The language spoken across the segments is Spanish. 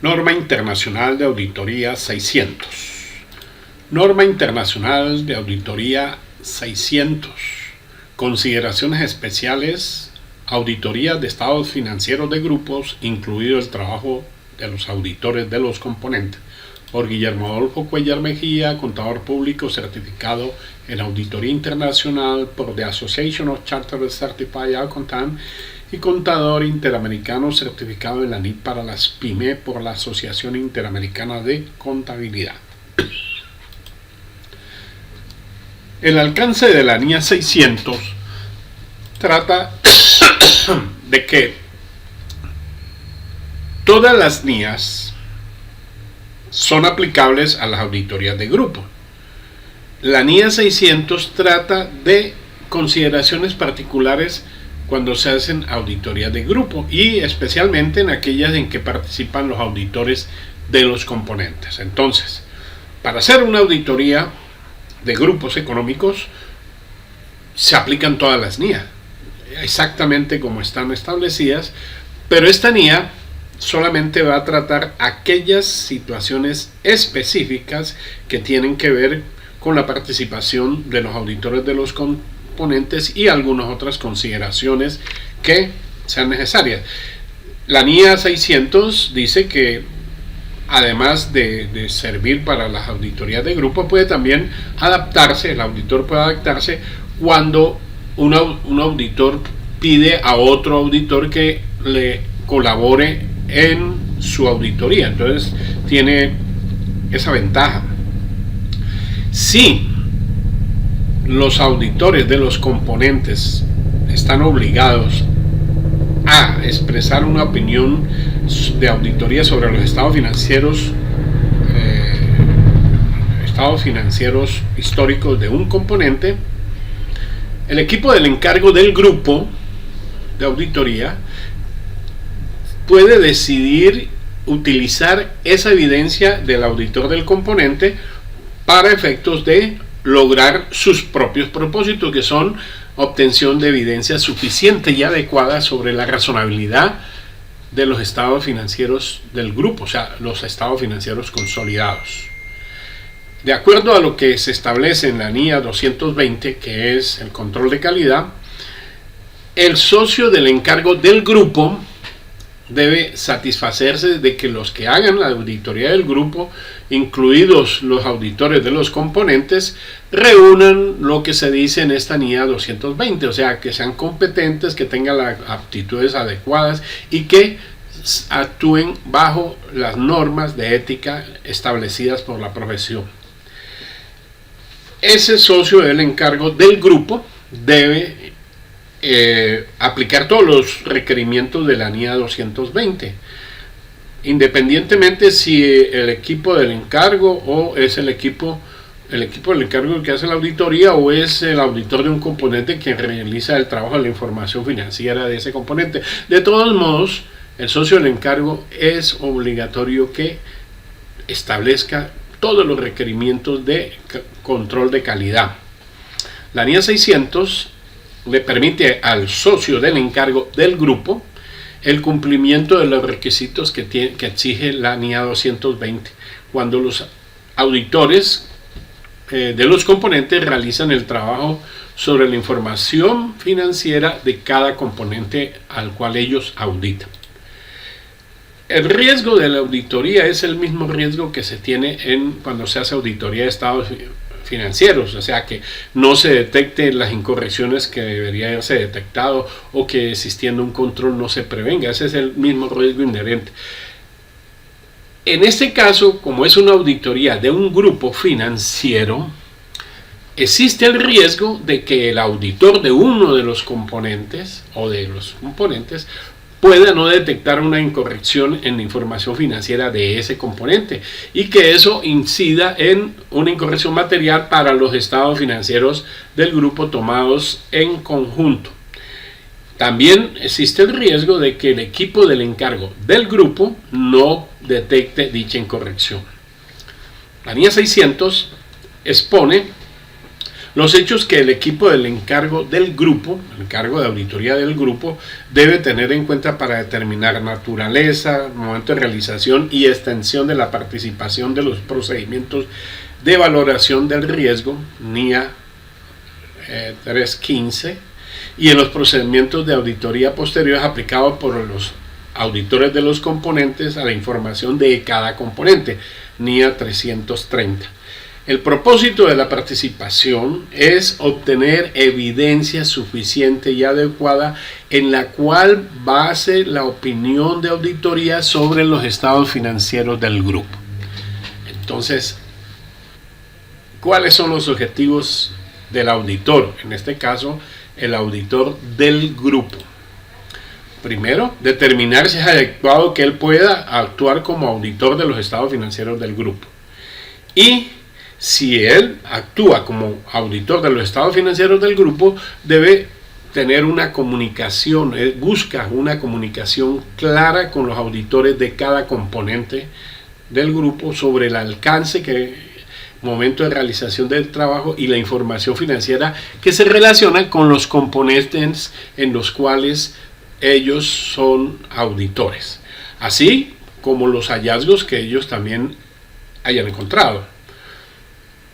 Norma Internacional de Auditoría 600. Norma Internacional de Auditoría 600. Consideraciones especiales. Auditoría de estados financieros de grupos, incluido el trabajo de los auditores de los componentes. Por Guillermo Adolfo Cuellar Mejía, contador público certificado en Auditoría Internacional por The Association of Chartered Certified Accountants y contador interamericano certificado en la NIC para las PYME por la Asociación Interamericana de Contabilidad. El alcance de la NIA 600 trata de que todas las NIAs son aplicables a las auditorías de grupo. La NIA 600 trata de consideraciones particulares cuando se hacen auditorías de grupo y especialmente en aquellas en que participan los auditores de los componentes. Entonces, para hacer una auditoría de grupos económicos se aplican todas las NIA, exactamente como están establecidas, pero esta NIA solamente va a tratar aquellas situaciones específicas que tienen que ver con la participación de los auditores de los componentes y algunas otras consideraciones que sean necesarias. La NIA 600 dice que además de servir para las auditorías de grupo, puede también adaptarse, el auditor puede adaptarse cuando un auditor pide a otro auditor que le colabore en su auditoría. Entonces tiene esa ventaja. Si los auditores de los componentes están obligados a expresar una opinión de auditoría sobre los estados financieros históricos de un componente, el equipo del encargo del grupo de auditoría puede decidir utilizar esa evidencia del auditor del componente para efectos de lograr sus propios propósitos, que son obtención de evidencia suficiente y adecuada sobre la razonabilidad de los estados financieros del grupo, o sea, los estados financieros consolidados. De acuerdo a lo que se establece en la NIA 220, que es el control de calidad, el socio del encargo del grupo debe satisfacerse de que los que hagan la auditoría del grupo, incluidos los auditores de los componentes, reúnan lo que se dice en esta NIA 220, o sea, que sean competentes, que tengan las aptitudes adecuadas y que actúen bajo las normas de ética establecidas por la profesión. Ese socio del encargo del grupo debe aplicar todos los requerimientos de la NIA 220, independientemente si el equipo del encargo o es el equipo del encargo que hace la auditoría o es el auditor de un componente quien realiza el trabajo de la información financiera de ese componente. De todos modos, el socio del encargo es obligatorio que establezca todos los requerimientos de control de calidad. La NIA 600 le permite al socio del encargo del grupo el cumplimiento de los requisitos que exige la NIA 220 cuando los auditores de los componentes realizan el trabajo sobre la información financiera de cada componente al cual ellos auditan. El riesgo de la auditoría es el mismo riesgo que se tiene cuando se hace auditoría de estados financieros, o sea, que no se detecten las incorrecciones que debería haberse detectado o que existiendo un control no se prevenga. Ese es el mismo riesgo inherente. En este caso, como es una auditoría de un grupo financiero, existe el riesgo de que el auditor de uno de los componentes o de los componentes pueda no detectar una incorrección en la información financiera de ese componente y que eso incida en una incorrección material para los estados financieros del grupo tomados en conjunto. También existe el riesgo de que el equipo del encargo del grupo no detecte dicha incorrección. La NIA 600 expone Los hechos que el equipo del encargo del grupo, el encargo de auditoría del grupo, debe tener en cuenta para determinar naturaleza, momento de realización y extensión de la participación de los procedimientos de valoración del riesgo, NIA 315, y en los procedimientos de auditoría posteriores aplicados por los auditores de los componentes a la información de cada componente, NIA 330. El propósito de la participación es obtener evidencia suficiente y adecuada en la cual base la opinión de auditoría sobre los estados financieros del grupo. Entonces, ¿cuáles son los objetivos del auditor? En este caso, el auditor del grupo. Primero, determinar si es adecuado que él pueda actuar como auditor de los estados financieros del grupo. Y si él actúa como auditor de los estados financieros del grupo, debe tener una comunicación, busca una comunicación clara con los auditores de cada componente del grupo sobre el alcance, momento de realización del trabajo y la información financiera que se relaciona con los componentes en los cuales ellos son auditores, así como los hallazgos que ellos también hayan encontrado.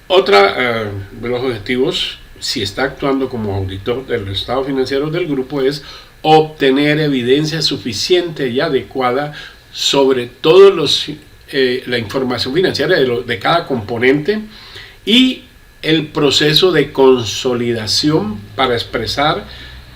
Otra de los objetivos, si está actuando como auditor de los estados financieros del grupo, es obtener evidencia suficiente y adecuada sobre todos la información financiera de cada componente y el proceso de consolidación para expresar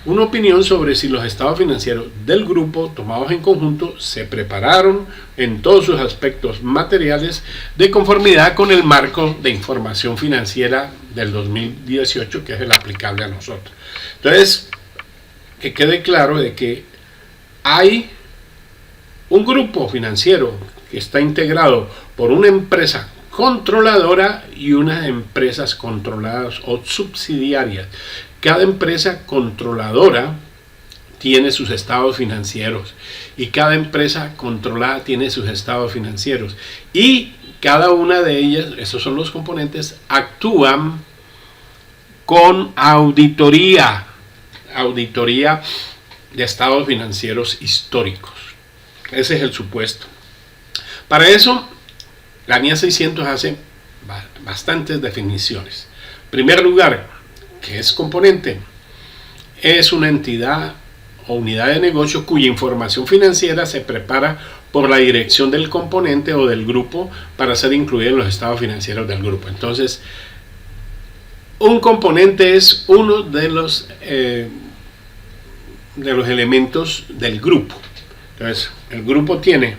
una opinión sobre si los estados financieros del grupo tomados en conjunto se prepararon en todos sus aspectos materiales de conformidad con el marco de información financiera del 2018, que es el aplicable a nosotros. Entonces, que quede claro de que hay un grupo financiero que está integrado por una empresa controladora y unas empresas controladas o subsidiarias. Cada empresa controladora tiene sus estados financieros y cada empresa controlada tiene sus estados financieros, y cada una de ellas, esos son los componentes, actúan con auditoría de estados financieros históricos. Ese es el supuesto. Para eso, la NIA 600 hace bastantes definiciones. En primer lugar, ¿qué es componente? Es una entidad o unidad de negocio cuya información financiera se prepara por la dirección del componente o del grupo para ser incluida en los estados financieros del grupo. Entonces, un componente es uno de los elementos del grupo. Entonces, el grupo tiene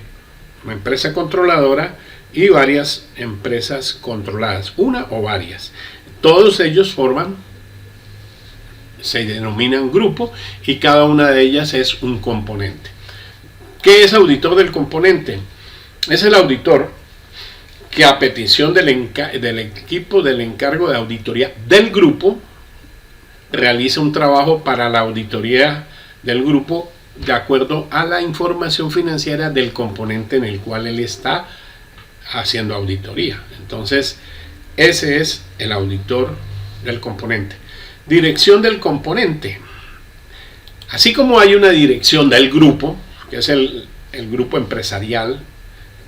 una empresa controladora y varias empresas controladas, una o varias. Todos ellos se denominan grupo y cada una de ellas es un componente. ¿Qué es auditor del componente? Es el auditor que a petición del equipo del encargo de auditoría del grupo realiza un trabajo para la auditoría del grupo de acuerdo a la información financiera del componente en el cual él está haciendo auditoría. Entonces, ese es el auditor del componente. Dirección del componente. Así como hay una dirección del grupo, que es el grupo empresarial,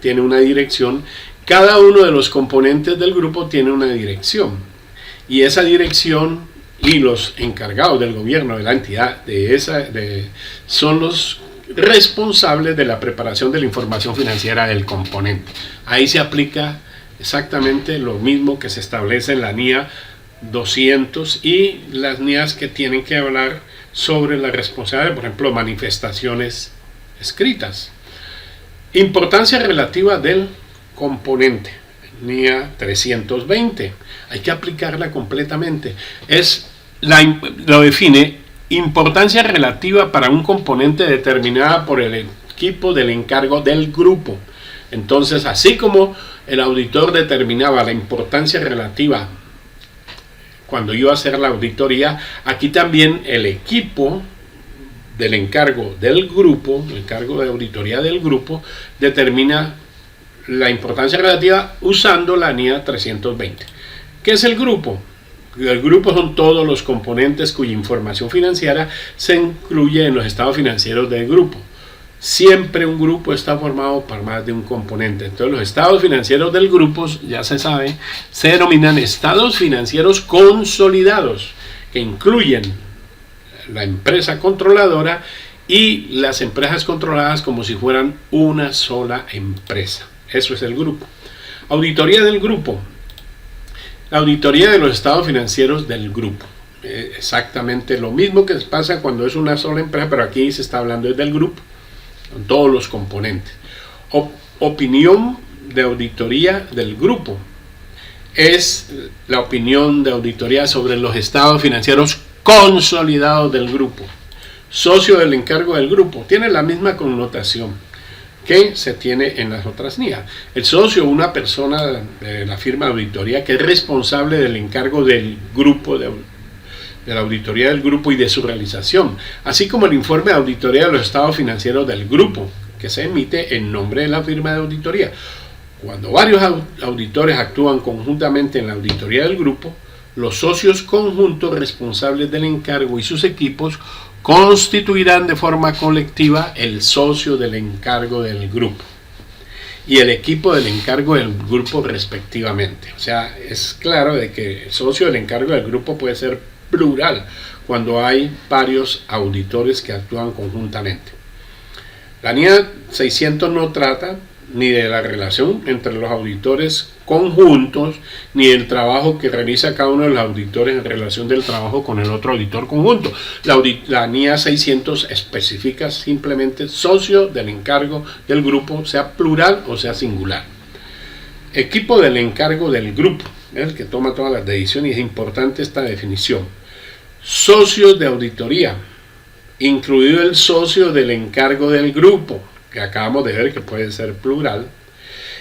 tiene una dirección, cada uno de los componentes del grupo tiene una dirección. Y esa dirección y los encargados del gobierno de la entidad son los responsables de la preparación de la información financiera del componente. Ahí se aplica exactamente lo mismo que se establece en la NIA 200 y las NIAs que tienen que hablar sobre la responsabilidad, por ejemplo, manifestaciones escritas. Importancia relativa del componente, NIA 320. Hay que aplicarla completamente. Lo define: importancia relativa para un componente determinada por el equipo del encargo del grupo. Entonces, así como el auditor determinaba la importancia relativa cuando iba a hacer la auditoría, aquí también el equipo del encargo del grupo, el encargo de auditoría del grupo, determina la importancia relativa usando la NIA 320. ¿Qué es el grupo? El grupo son todos los componentes cuya información financiera se incluye en los estados financieros del grupo. Siempre un grupo está formado por más de un componente. Entonces los estados financieros del grupo, ya se sabe, se denominan estados financieros consolidados, que incluyen la empresa controladora y las empresas controladas como si fueran una sola empresa. Eso es el grupo. Auditoría del grupo. La auditoría de los estados financieros del grupo. Exactamente lo mismo que pasa cuando es una sola empresa, pero aquí se está hablando del grupo, con todos los componentes. Opinión de auditoría del grupo. Es la opinión de auditoría sobre los estados financieros consolidados del grupo. Socio del encargo del grupo. Tiene la misma connotación que se tiene en las otras NIA. El socio, una persona de la firma de auditoría que es responsable del encargo del grupo, de la auditoría del grupo y de su realización, así como el informe de auditoría de los estados financieros del grupo, que se emite en nombre de la firma de auditoría. Cuando varios auditores actúan conjuntamente en la auditoría del grupo, los socios conjuntos responsables del encargo y sus equipos constituirán de forma colectiva el socio del encargo del grupo y el equipo del encargo del grupo respectivamente. O sea, es claro de que el socio del encargo del grupo puede ser plural cuando hay varios auditores que actúan conjuntamente. La NIA 600 no trata ni de la relación entre los auditores conjuntos, ni del trabajo que realiza cada uno de los auditores en relación del trabajo con el otro auditor conjunto. La NIA 600 especifica simplemente socio del encargo del grupo, sea plural o sea singular. Equipo del encargo del grupo, es el que toma todas las decisiones, y es importante esta definición. Socios de auditoría, incluido el socio del encargo del grupo, que acabamos de ver que puede ser plural,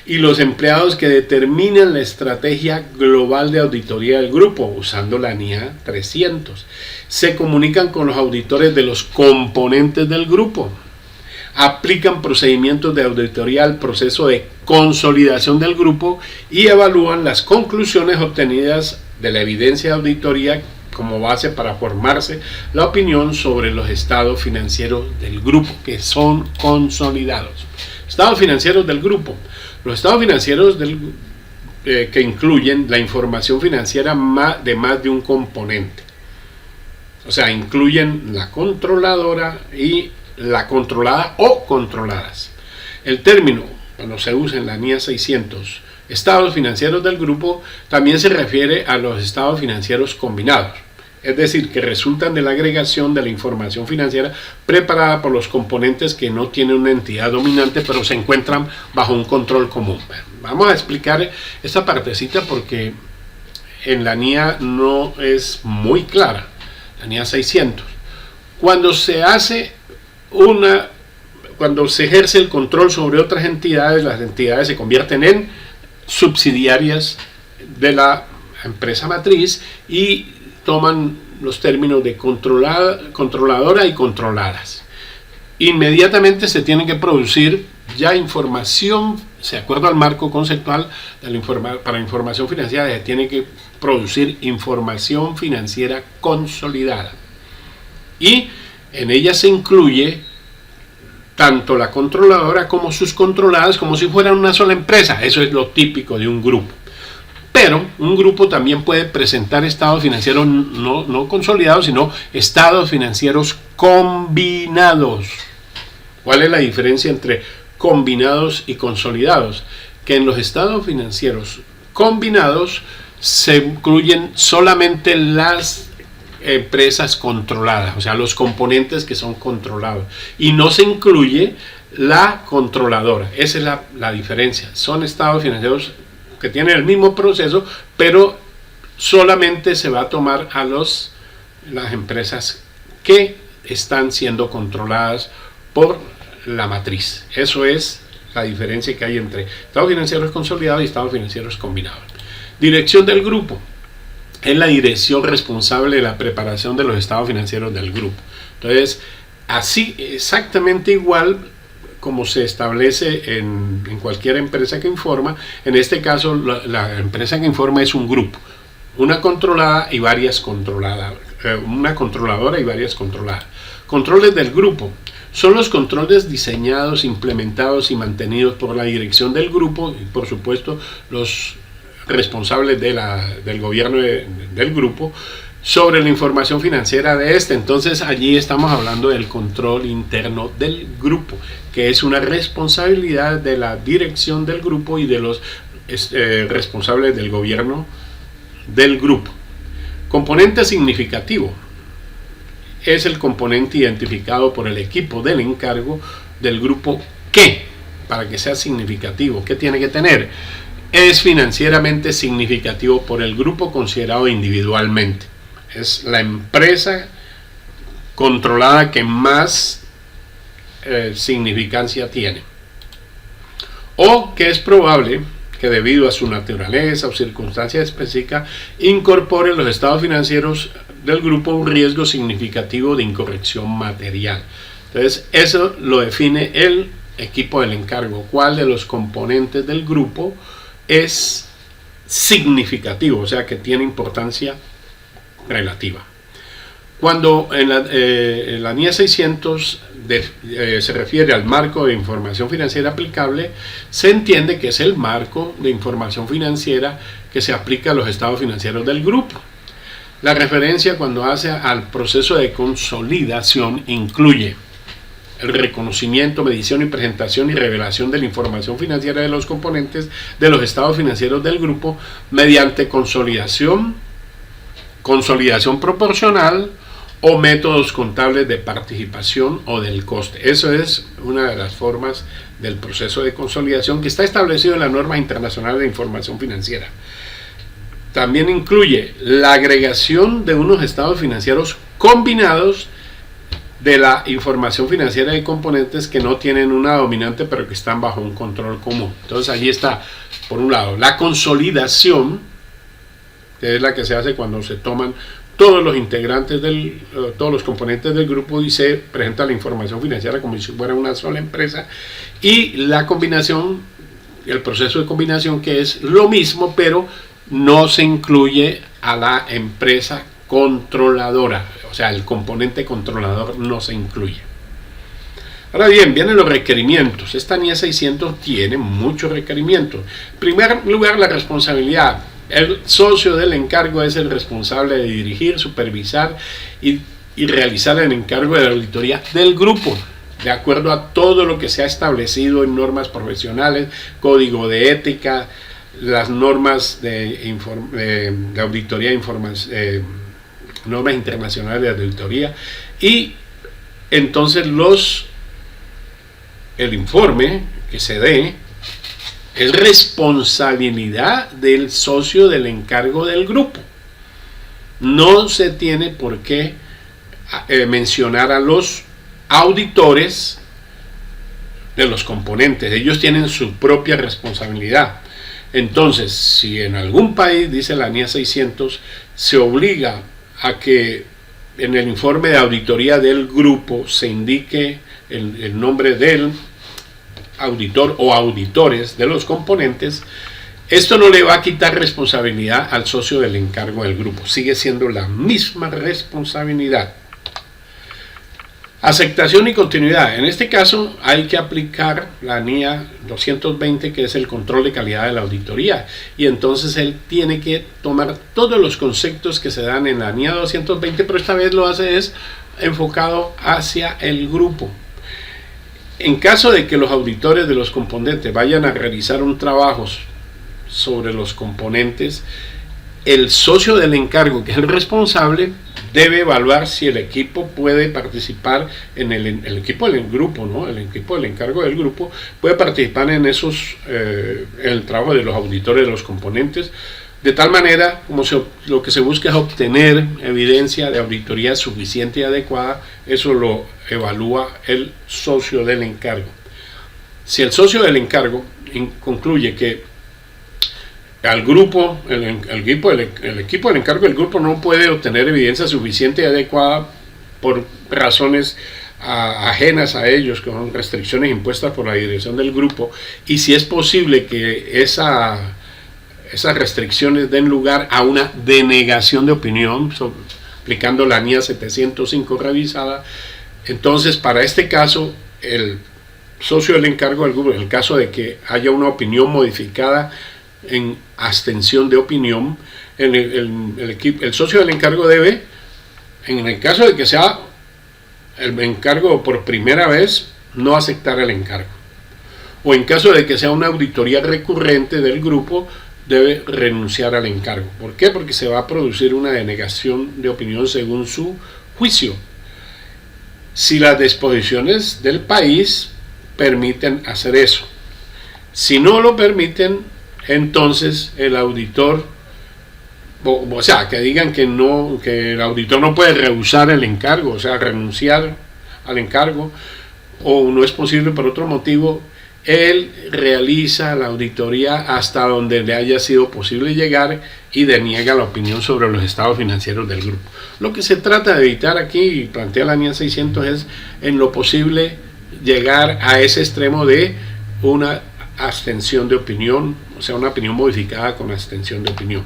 y los empleados que determinan la estrategia global de auditoría del grupo, usando la NIA 300. Se comunican con los auditores de los componentes del grupo. Aplican procedimientos de auditoría al proceso de consolidación del grupo y evalúan las conclusiones obtenidas de la evidencia de auditoría como base para formarse la opinión sobre los estados financieros del grupo, que son consolidados. Estados financieros del grupo. Los estados financieros que incluyen la información financiera de más de un componente. O sea, incluyen la controladora y la controlada o controladas. El término, cuando se usa en la NIA 600, estados financieros del grupo, también se refiere a los estados financieros combinados, es decir, que resultan de la agregación de la información financiera preparada por los componentes que no tienen una entidad dominante, pero se encuentran bajo un control común. Vamos a explicar esta partecita porque en la NIA no es muy clara, la NIA 600. Cuando se ejerce el control sobre otras entidades, las entidades se convierten en subsidiarias de la empresa matriz y toman los términos de controladora y controladas. Inmediatamente se tiene que producir ya información, de acuerdo al marco conceptual para información financiera, se tiene que producir información financiera consolidada. Y en ella se incluye tanto la controladora como sus controladas, como si fueran una sola empresa. Eso es lo típico de un grupo. Pero un grupo también puede presentar estados financieros no consolidados, sino estados financieros combinados. ¿Cuál es la diferencia entre combinados y consolidados? Que en los estados financieros combinados se incluyen solamente las empresas controladas, o sea, los componentes que son controlados, y no se incluye la controladora. Esa es la diferencia. Son estados financieros que tienen el mismo proceso, pero solamente se va a tomar a las empresas que están siendo controladas por la matriz. Eso es la diferencia que hay entre estados financieros consolidados y estados financieros combinados. Dirección del grupo. Es la dirección responsable de la preparación de los estados financieros del grupo. Entonces, así exactamente igual como se establece en cualquier empresa que informa, en este caso la empresa que informa es un grupo. una controlada y varias controladas, una controladora y varias controladas. Controles del grupo son los controles diseñados, implementados y mantenidos por la dirección del grupo y por supuesto los responsables del gobierno del grupo sobre la información financiera de este. Entonces allí estamos hablando del control interno del grupo, que es una responsabilidad de la dirección del grupo y de los responsables del gobierno del grupo. Componente significativo es el componente identificado por el equipo del encargo del grupo que, para que sea significativo, ¿qué tiene que tener? Es financieramente significativo por el grupo considerado individualmente. Es la empresa controlada que más significancia tiene. O que es probable que debido a su naturaleza o circunstancias específicas incorpore en los estados financieros del grupo un riesgo significativo de incorrección material. Entonces eso lo define el equipo del encargo, cuál de los componentes del grupo es significativo, o sea que tiene importancia relativa. Cuando en la NIE 600 se refiere al marco de información financiera aplicable, se entiende que es el marco de información financiera que se aplica a los estados financieros del grupo. La referencia cuando hace al proceso de consolidación incluye el reconocimiento, medición y presentación y revelación de la información financiera de los componentes de los estados financieros del grupo mediante consolidación proporcional o métodos contables de participación o del coste. Eso es una de las formas del proceso de consolidación que está establecido en la norma internacional de información financiera. También incluye la agregación de unos estados financieros combinados de la información financiera de componentes que no tienen una dominante pero que están bajo un control común. Entonces allí está, por un lado, la consolidación, que es la que se hace cuando se toman todos los integrantes todos los componentes del grupo y se presenta la información financiera como si fuera una sola empresa, y la combinación, el proceso de combinación, que es lo mismo pero no se incluye a la empresa controladora, o sea, el componente controlador no se incluye. Ahora bien, vienen los requerimientos. Esta NIE 600 tiene muchos requerimientos. En primer lugar, la responsabilidad. El socio del encargo es el responsable de dirigir, supervisar y realizar el encargo de la auditoría del grupo, de acuerdo a todo lo que se ha establecido en normas profesionales, código de ética, las normas de auditoría, normas internacionales de auditoría, y entonces el informe que se dé es responsabilidad del socio del encargo del grupo. No se tiene por qué mencionar a los auditores de los componentes. Ellos tienen su propia responsabilidad. Entonces, si en algún país, dice la NIE 600, se obliga a que en el informe de auditoría del grupo se indique el nombre del auditor o auditores de los componentes, esto no le va a quitar responsabilidad al socio del encargo del grupo, sigue siendo la misma responsabilidad. Aceptación y continuidad. En este caso hay que aplicar la NIA 220, que es el control de calidad de la auditoría, y entonces él tiene que tomar todos los conceptos que se dan en la NIA 220, pero esta vez lo hace es enfocado hacia el grupo. En caso de que los auditores de los componentes vayan a realizar un trabajo sobre los componentes, el socio del encargo, que es el responsable, debe evaluar si el equipo puede participar en el equipo del grupo, ¿no? El equipo del encargo del grupo puede participar en el trabajo de los auditores de los componentes, de tal manera como lo que se busca es obtener evidencia de auditoría suficiente y adecuada. Eso lo evalúa el socio del encargo. Si el socio del encargo concluye que al grupo, el equipo del encargo del grupo no puede obtener evidencia suficiente y adecuada por razones ajenas a ellos, con restricciones impuestas por la dirección del grupo, y si es posible que esas restricciones den lugar a una denegación de opinión, aplicando la NIA 705 revisada, entonces para este caso el socio del encargo del grupo, en el caso de que haya una opinión modificada en abstención de opinión, el socio del encargo debe, en el caso de que sea el encargo por primera vez, no aceptar el encargo. O en caso de que sea una auditoría recurrente del grupo, debe renunciar al encargo. ¿Por qué? Porque se va a producir una denegación de opinión según su juicio. Si las disposiciones del país permiten hacer eso. Si no lo permiten, entonces el auditor, o sea, que digan que el auditor no puede rehusar el encargo, o sea, renunciar al encargo, o no es posible por otro motivo, él realiza la auditoría hasta donde le haya sido posible llegar y deniega la opinión sobre los estados financieros del grupo. Lo que se trata de evitar aquí, y plantea la NIA 600, es en lo posible llegar a ese extremo de una abstención de opinión, o sea, una opinión modificada con abstención de opinión.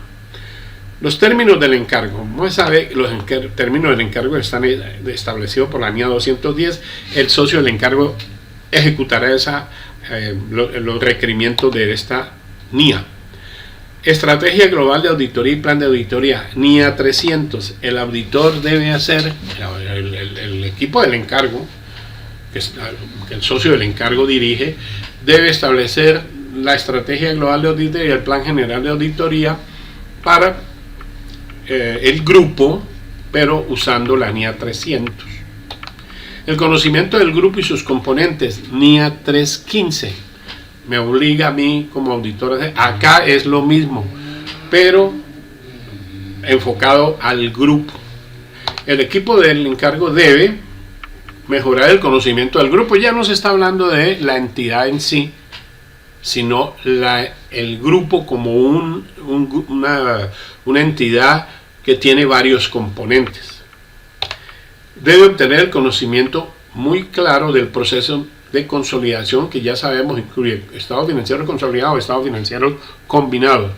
Los términos del encargo. Como sabe, los términos del encargo están establecidos por la NIA 210. El socio del encargo ejecutará los requerimientos de esta NIA. Estrategia global de auditoría y plan de auditoría, NIA 300. El auditor debe hacer, el equipo del encargo, que el socio del encargo dirige, debe establecer la estrategia global de auditoría y el plan general de auditoría para el grupo, pero usando la NIA 300. El conocimiento del grupo y sus componentes, NIA 315. Me obliga a mí como auditor, acá es lo mismo, pero enfocado al grupo. El equipo del encargo debe mejorar el conocimiento del grupo. Ya no se está hablando de la entidad en sí, sino el grupo como una entidad que tiene varios componentes. Debe obtener el conocimiento muy claro del proceso de consolidación, que ya sabemos incluye estado financiero consolidado, estado financiero combinado,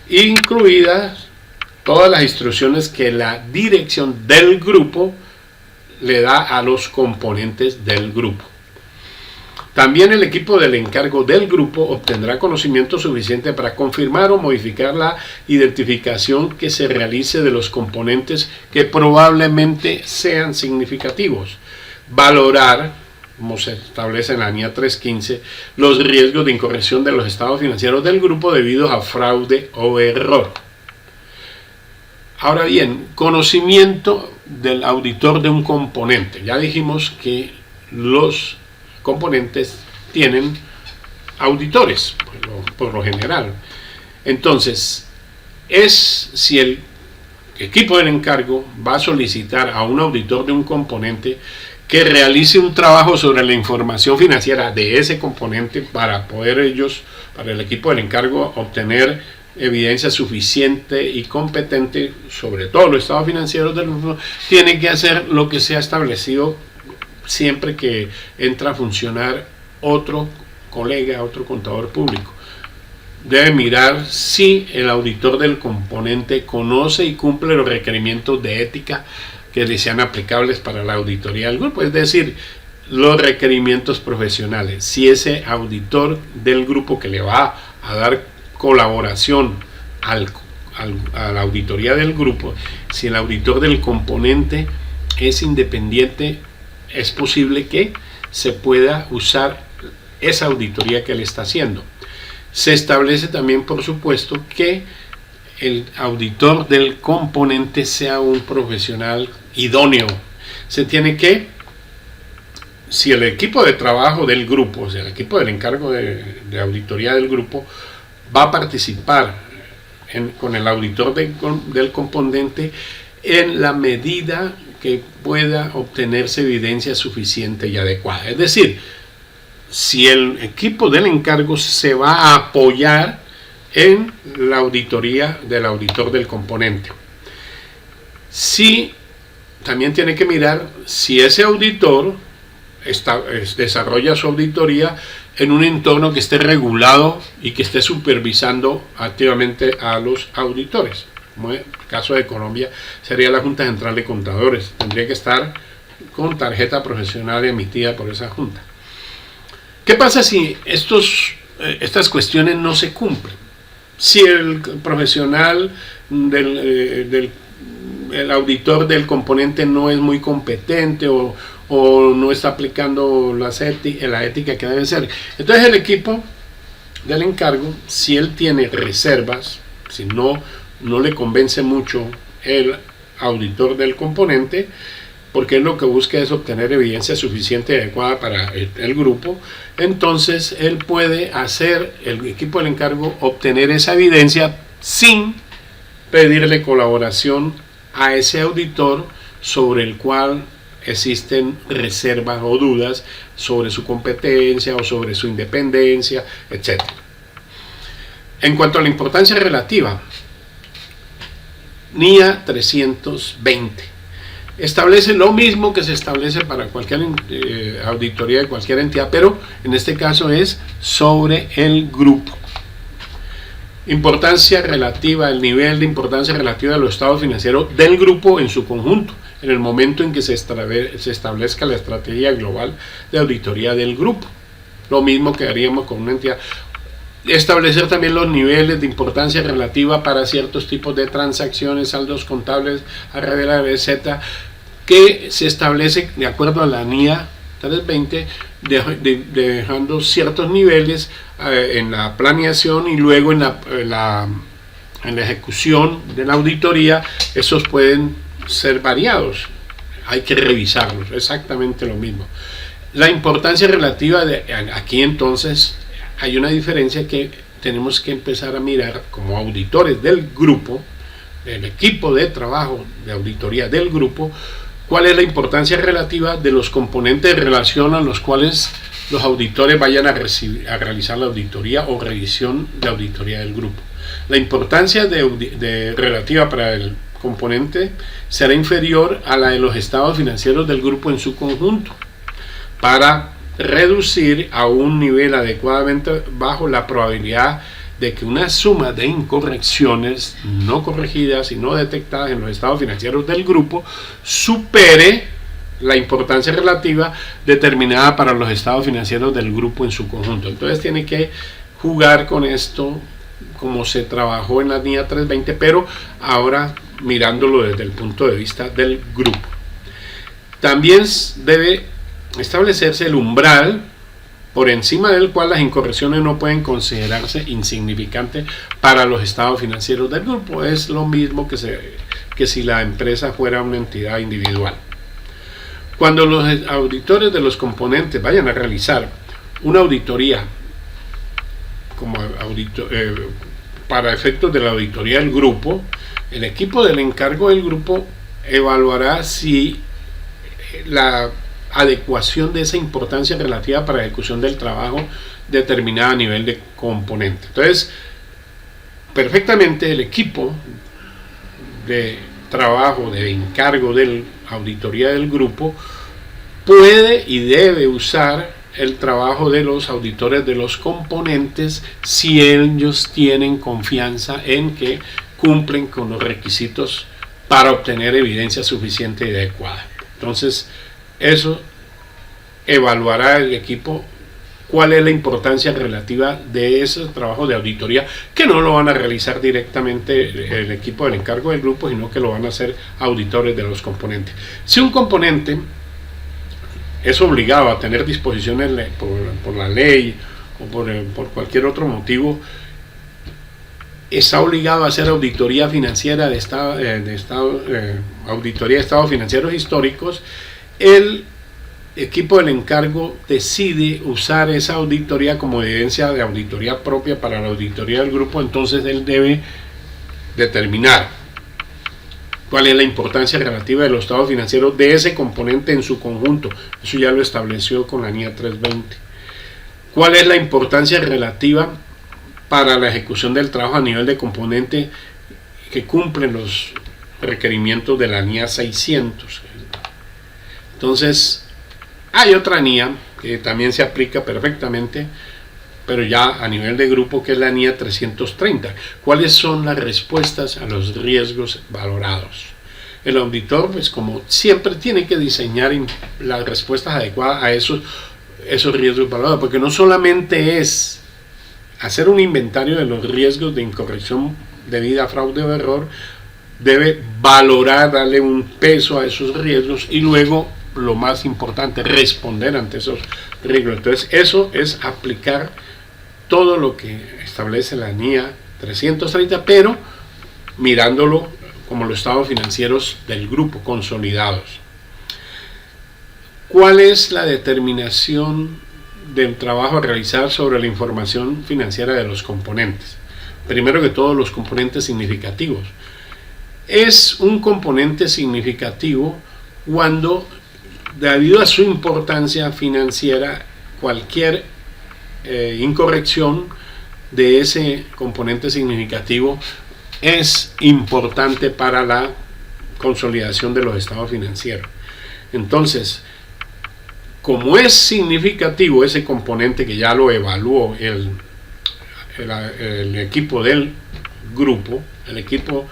incluidas todas las instrucciones que la dirección del grupo le da a los componentes del grupo. También el equipo del encargo del grupo obtendrá conocimiento suficiente para confirmar o modificar la identificación que se realice de los componentes que probablemente sean significativos. Valorar, como se establece en la NIA 315, los riesgos de incorrección de los estados financieros del grupo debido a fraude o error. Ahora bien, conocimiento del auditor de un componente. Ya dijimos que los componentes tienen auditores, por lo general. Entonces, si el equipo del encargo va a solicitar a un auditor de un componente que realice un trabajo sobre la información financiera de ese componente para poder para el equipo del encargo, obtener evidencia suficiente y competente sobre todos los estados financieros del grupo, tiene que hacer lo que se ha establecido siempre que entra a funcionar otro colega, otro contador público. Debe mirar si el auditor del componente conoce y cumple los requerimientos de ética que le sean aplicables para la auditoría del grupo, es decir, los requerimientos profesionales. Si ese auditor del grupo que le va a dar colaboración a la auditoría del grupo, si el auditor del componente es independiente, es posible que se pueda usar esa auditoría que le está haciendo. Se establece también, por supuesto, que el auditor del componente sea un profesional idóneo. Se tiene que, si el equipo de trabajo del grupo, o sea, el equipo del encargo de auditoría del grupo, va a participar con el auditor del componente en la medida que pueda obtenerse evidencia suficiente y adecuada. Es decir, si el equipo del encargo se va a apoyar en la auditoría del auditor del componente. También tiene que mirar si ese auditor desarrolla su auditoría en un entorno que esté regulado y que esté supervisando activamente a los auditores. Como en el caso de Colombia sería la Junta Central de Contadores, tendría que estar con tarjeta profesional emitida por esa junta. ¿Qué pasa si estas cuestiones no se cumplen? Si el profesional el auditor del componente no es muy competente o no está aplicando la ética que debe ser. Entonces el equipo del encargo, si él tiene reservas, si no le convence mucho el auditor del componente, porque él lo que busca es obtener evidencia suficiente y adecuada para el grupo, entonces él puede hacer, el equipo del encargo, obtener esa evidencia sin pedirle colaboración a ese auditor sobre el cual existen reservas o dudas sobre su competencia o sobre su independencia, etc. En cuanto a la importancia relativa, NIA 320 establece lo mismo que se establece para cualquier auditoría de cualquier entidad, pero en este caso es sobre el grupo. Importancia relativa, el nivel de importancia relativa de los estados financieros del grupo en su conjunto, en el momento en que se establezca la estrategia global de auditoría del grupo. Lo mismo que haríamos con una entidad. Establecer también los niveles de importancia relativa para ciertos tipos de transacciones, saldos contables a revelar, etc., que se establece de acuerdo a la NIA 320, dejando ciertos niveles en la planeación y luego en la ejecución de la auditoría. Esos pueden ser variados, hay que revisarlos, exactamente lo mismo. La importancia relativa aquí entonces hay una diferencia que tenemos que empezar a mirar como auditores del grupo, del equipo de trabajo de auditoría del grupo, cuál es la importancia relativa de los componentes de relación a los cuales los auditores vayan a realizar la auditoría o revisión de auditoría del grupo. La importancia relativa para el componente será inferior a la de los estados financieros del grupo en su conjunto, para reducir a un nivel adecuadamente bajo la probabilidad de que una suma de incorrecciones no corregidas y no detectadas en los estados financieros del grupo supere la importancia relativa determinada para los estados financieros del grupo en su conjunto. Entonces tiene que jugar con esto como se trabajó en la NIA 320, pero ahora mirándolo desde el punto de vista del grupo. También debe establecerse el umbral por encima del cual las incorrecciones no pueden considerarse insignificantes para los estados financieros del grupo. Es lo mismo que si la empresa fuera una entidad individual. Cuando los auditores de los componentes vayan a realizar una auditoría para efectos de la auditoría del grupo, el equipo del encargo del grupo evaluará si la adecuación de esa importancia relativa para la ejecución del trabajo determinada a nivel de componente. Entonces, perfectamente el equipo de trabajo, de encargo de auditoría del grupo, puede y debe usar el trabajo de los auditores de los componentes si ellos tienen confianza en que cumplen con los requisitos para obtener evidencia suficiente y adecuada. Entonces, eso evaluará el equipo cuál es la importancia relativa de ese trabajo de auditoría, que no lo van a realizar directamente el equipo del encargo del grupo, sino que lo van a hacer auditores de los componentes. Si un componente es obligado a tener disposiciones por la ley o por cualquier otro motivo, está obligado a hacer auditoría financiera auditoría de estados financieros históricos, el equipo del encargo decide usar esa auditoría como evidencia de auditoría propia para la auditoría del grupo. Entonces él debe determinar cuál es la importancia relativa de los estados financieros de ese componente en su conjunto. Eso ya lo estableció con la NIA 320. ¿Cuál es la importancia relativa para la ejecución del trabajo a nivel de componente que cumplen los requerimientos de la NIA 600? Entonces, hay otra NIA que también se aplica perfectamente, pero ya a nivel de grupo, que es la NIA 330. ¿Cuáles son las respuestas a los riesgos valorados? El auditor, pues como siempre, tiene que diseñar las respuestas adecuadas a esos riesgos valorados, porque no solamente es hacer un inventario de los riesgos de incorrección debida a fraude o error, debe valorar, darle un peso a esos riesgos y luego, lo más importante, responder ante esos riesgos. Entonces, eso es aplicar todo lo que establece la NIA 330, pero mirándolo como los estados financieros del grupo consolidados. ¿Cuál es la determinación del trabajo a realizar sobre la información financiera de los componentes? Primero que todo, los componentes significativos. Es un componente significativo cuando, debido a su importancia financiera, cualquier incorrección de ese componente significativo es importante para la consolidación de los estados financieros. Entonces, como es significativo ese componente que ya lo evaluó el equipo del grupo, el equipo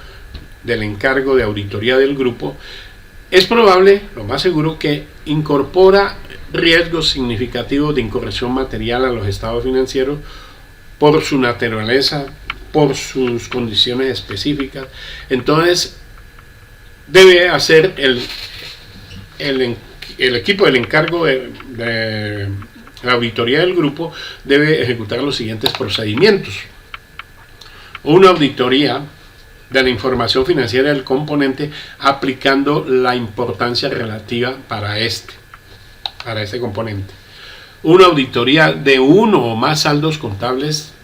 del encargo de auditoría del grupo, es probable, lo más seguro, que incorpora riesgos significativos de incorrección material a los estados financieros por su naturaleza, por sus condiciones específicas. Entonces, debe hacer el equipo del encargo de la auditoría del grupo, debe ejecutar los siguientes procedimientos. Una auditoría de la información financiera del componente aplicando la importancia relativa para este componente. Una auditoría de uno o más saldos contables,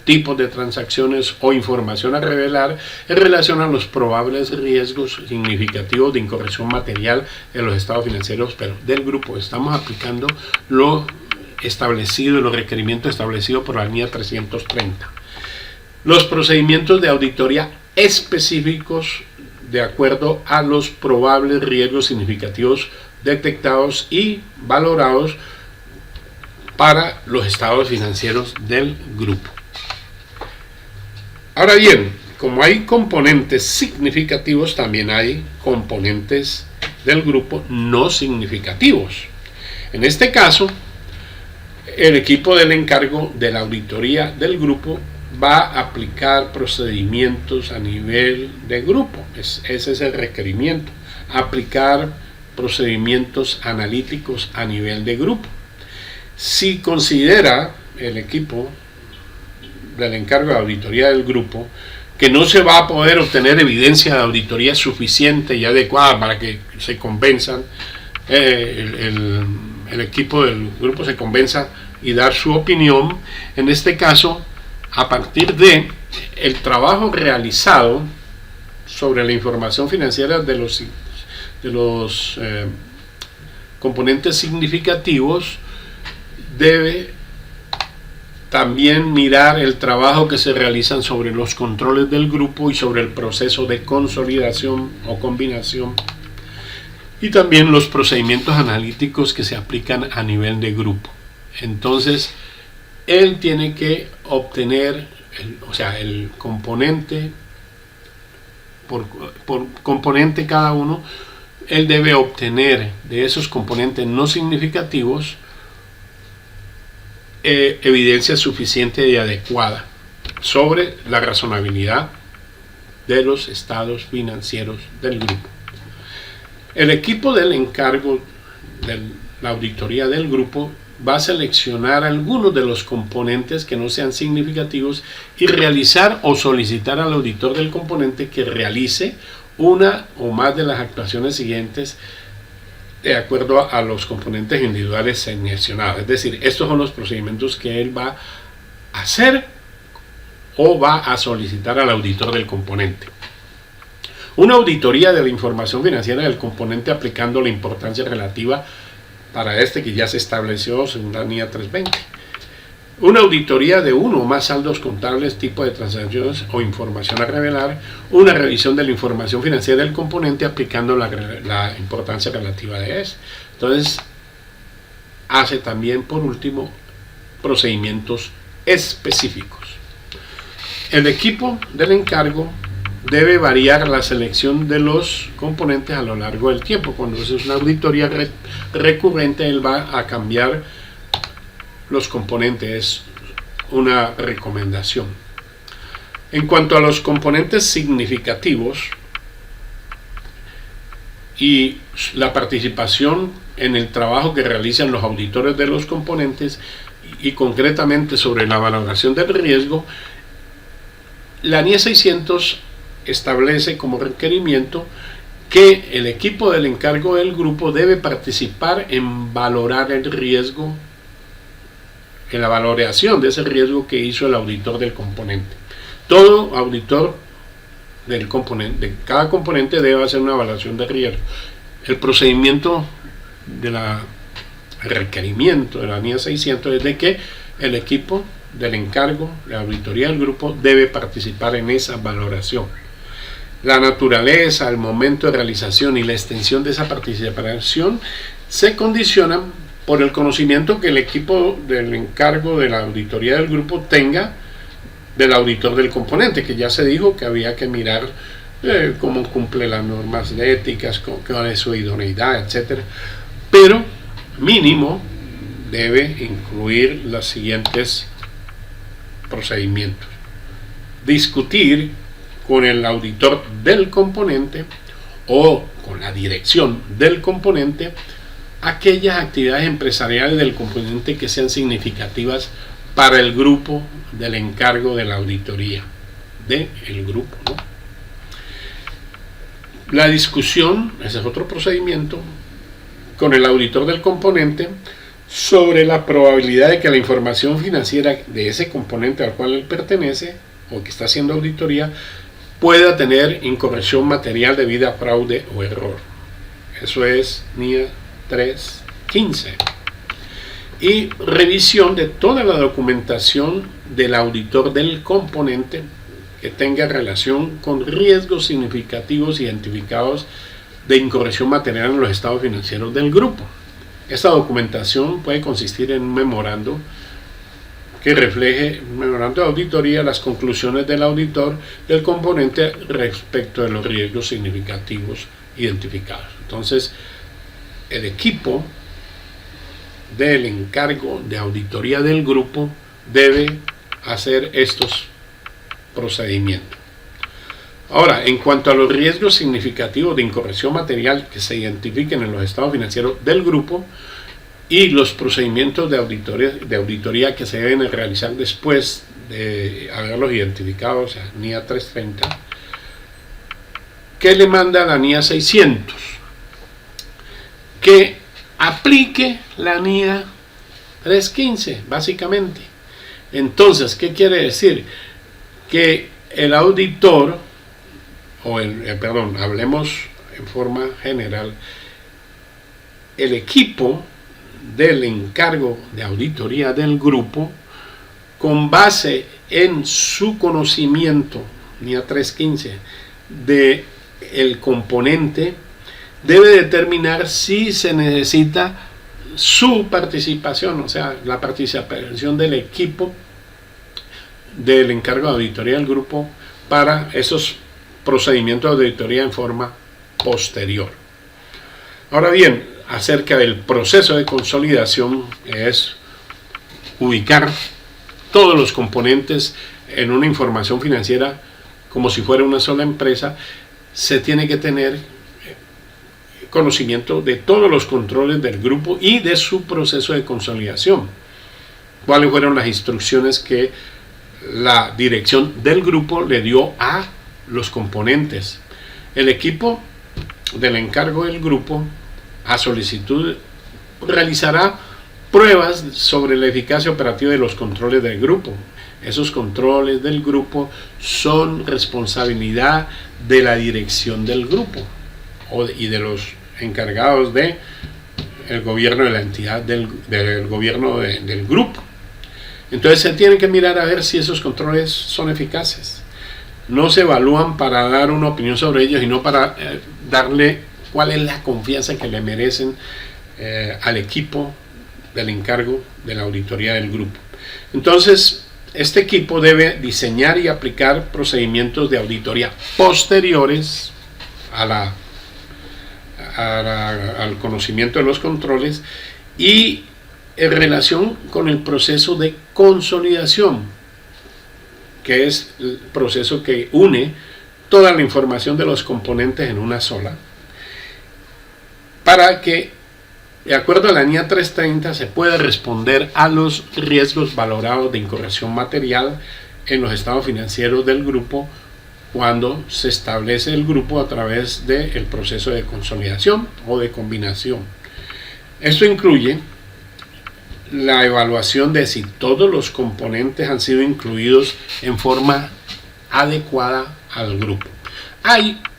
tipos de transacciones o información a revelar en relación a los probables riesgos significativos de incorrección material en los estados financieros, pero del grupo. Estamos aplicando lo establecido, los requerimientos establecidos por la NIA 330. Los procedimientos de auditoría específicos de acuerdo a los probables riesgos significativos detectados y valorados para los estados financieros del grupo. Ahora bien, como hay componentes significativos, también hay componentes del grupo no significativos. En este caso, el equipo del encargo de la auditoría del grupo va a aplicar procedimientos a nivel de grupo. Ese es el requerimiento, aplicar procedimientos analíticos a nivel de grupo. Si considera el equipo del encargo de auditoría del grupo que no se va a poder obtener evidencia de auditoría suficiente y adecuada para que se convenzan, el equipo del grupo se convenza y dar su opinión, en este caso, a partir de el trabajo realizado sobre la información financiera de los componentes significativos, debe también mirar el trabajo que se realizan sobre los controles del grupo y sobre el proceso de consolidación o combinación, y también los procedimientos analíticos que se aplican a nivel de grupo. Entonces, él tiene que obtener, el componente, por componente cada uno, él debe obtener de esos componentes no significativos evidencia suficiente y adecuada sobre la razonabilidad de los estados financieros del grupo. El equipo del encargo de la auditoría del grupo va a seleccionar algunos de los componentes que no sean significativos y realizar o solicitar al auditor del componente que realice una o más de las actuaciones siguientes de acuerdo a los componentes individuales seleccionados. Es decir, estos son los procedimientos que él va a hacer o va a solicitar al auditor del componente. Una auditoría de la información financiera del componente aplicando la importancia relativa para este que ya se estableció según la NIA 320. Una auditoría de uno o más saldos contables, tipo de transacciones o información a revelar. Una revisión de la información financiera del componente aplicando la importancia relativa de este. Entonces, hace también, por último, procedimientos específicos. El equipo del encargo debe variar la selección de los componentes a lo largo del tiempo. Cuando es una auditoría recurrente, él va a cambiar los componentes. Es una recomendación. En cuanto a los componentes significativos y la participación en el trabajo que realizan los auditores de los componentes y concretamente sobre la valoración del riesgo, la NIE 600 establece como requerimiento que el equipo del encargo del grupo debe participar en valorar el riesgo, en la valoración de ese riesgo que hizo el auditor del componente. Todo auditor del componente, de cada componente, debe hacer una evaluación de riesgo. El procedimiento el requerimiento de la NIE 600 es de que el equipo del encargo, la auditoría del grupo, debe participar en esa valoración. La naturaleza, el momento de realización y la extensión de esa participación se condicionan por el conocimiento que el equipo del encargo de la auditoría del grupo tenga del auditor del componente, que ya se dijo que había que mirar cómo cumple las normas éticas, cuál es su idoneidad, etcétera. Pero mínimo debe incluir los siguientes procedimientos: discutir con el auditor del componente o con la dirección del componente aquellas actividades empresariales del componente que sean significativas para el grupo del encargo de la auditoría del grupo, ¿no? La discusión, ese es otro procedimiento, con el auditor del componente sobre la probabilidad de que la información financiera de ese componente al cual él pertenece o que está haciendo auditoría pueda tener incorrección material debida a fraude o error. Eso es NIE 315. Y revisión de toda la documentación del auditor del componente que tenga relación con riesgos significativos identificados de incorrección material en los estados financieros del grupo. Esta documentación puede consistir en un memorando que refleje, un memorando de auditoría, las conclusiones del auditor del componente respecto de los riesgos significativos identificados. Entonces, el equipo del encargo de auditoría del grupo debe hacer estos procedimientos. Ahora, en cuanto a los riesgos significativos de incorrección material que se identifiquen en los estados financieros del grupo y los procedimientos de auditoría que se deben realizar después de haberlos identificado, o sea, NIE 330, ¿qué le manda la NIE 600? Que aplique la NIE 315, básicamente. Entonces, ¿qué quiere decir? Que el auditor, hablemos en forma general, el equipo del encargo de auditoría del grupo, con base en su conocimiento, NIE 315, de el componente, debe determinar si se necesita su participación, o sea, la participación del equipo del encargo de auditoría del grupo para esos procedimientos de auditoría en forma posterior. Ahora bien, acerca del proceso de consolidación, es ubicar todos los componentes en una información financiera como si fuera una sola empresa. Se tiene que tener conocimiento de todos los controles del grupo y de su proceso de consolidación. ¿Cuáles fueron las instrucciones que la dirección del grupo le dio a los componentes? El equipo del encargo del grupo, a solicitud, realizará pruebas sobre la eficacia operativa de los controles del grupo. Esos controles del grupo son responsabilidad de la dirección del grupo y de los encargados de el gobierno de la entidad del gobierno del grupo. Entonces se tiene que mirar a ver si esos controles son eficaces. No se evalúan para dar una opinión sobre ellos, sino para darle cuál es la confianza que le merecen al equipo del encargo de la auditoría del grupo. Entonces, este equipo debe diseñar y aplicar procedimientos de auditoría posteriores al conocimiento de los controles y en relación con el proceso de consolidación, que es el proceso que une toda la información de los componentes en una sola, para que, de acuerdo a la NIA 330, se pueda responder a los riesgos valorados de incorrección material en los estados financieros del grupo cuando se establece el grupo a través del proceso de consolidación o de combinación. Esto incluye la evaluación de si todos los componentes han sido incluidos en forma adecuada al grupo.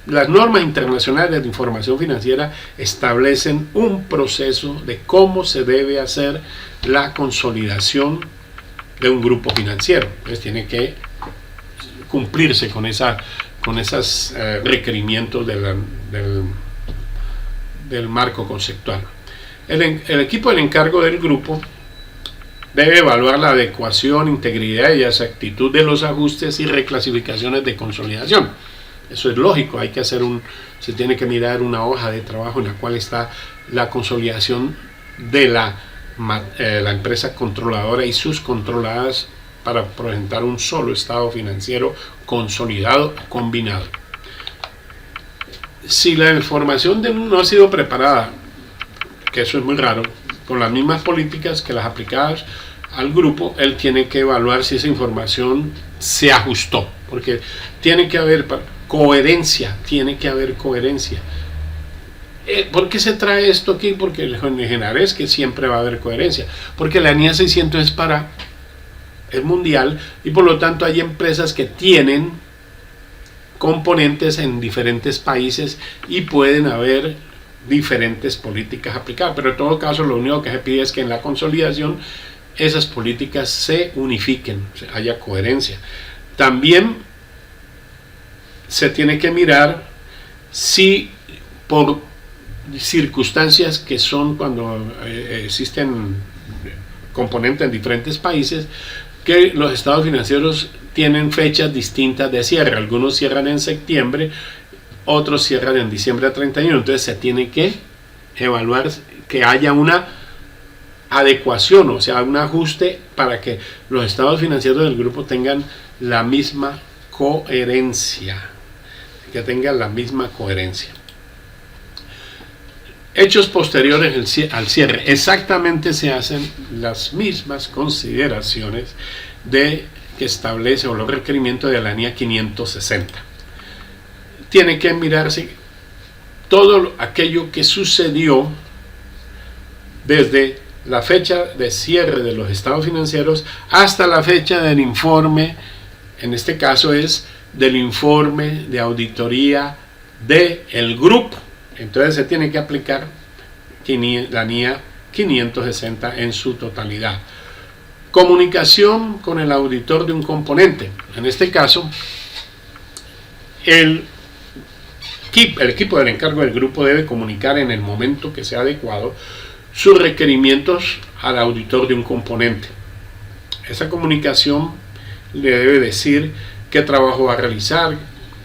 Las normas internacionales de información financiera establecen un proceso de cómo se debe hacer la consolidación de un grupo financiero. Entonces tiene que cumplirse con esos requerimientos del marco conceptual. El equipo del encargo del grupo debe evaluar la adecuación, integridad y exactitud de los ajustes y reclasificaciones de consolidación. Eso es lógico, se tiene que mirar una hoja de trabajo en la cual está la consolidación de la empresa controladora y sus controladas para presentar un solo estado financiero consolidado o combinado. Si la información no ha sido preparada, que eso es muy raro, con las mismas políticas que las aplicadas al grupo, él tiene que evaluar si esa información se ajustó, porque tiene que haber coherencia. ¿Por qué se trae esto aquí? Porque el general es que siempre va a haber coherencia, porque la NIA 600 es mundial y por lo tanto hay empresas que tienen componentes en diferentes países y pueden haber diferentes políticas aplicadas, pero en todo caso lo único que se pide es que en la consolidación esas políticas se unifiquen, haya coherencia. También se tiene que mirar si por circunstancias que son cuando existen componentes en diferentes países, que los estados financieros tienen fechas distintas de cierre. Algunos cierran en septiembre, otros cierran en diciembre a 31. Entonces se tiene que evaluar que haya una adecuación, o sea, un ajuste para que los estados financieros del grupo tengan la misma coherencia. Hechos posteriores al cierre, exactamente se hacen las mismas consideraciones que establece o los requerimientos de la NIA 560. Tiene que mirarse todo aquello que sucedió desde la fecha de cierre de los estados financieros hasta la fecha del informe, en este caso es del informe de auditoría del grupo. Entonces se tiene que aplicar la NIA 560 en su totalidad. Comunicación con el auditor de un componente. En este caso, el equipo del encargo del grupo debe comunicar en el momento que sea adecuado sus requerimientos al auditor de un componente. Esa comunicación le debe decir qué trabajo va a realizar,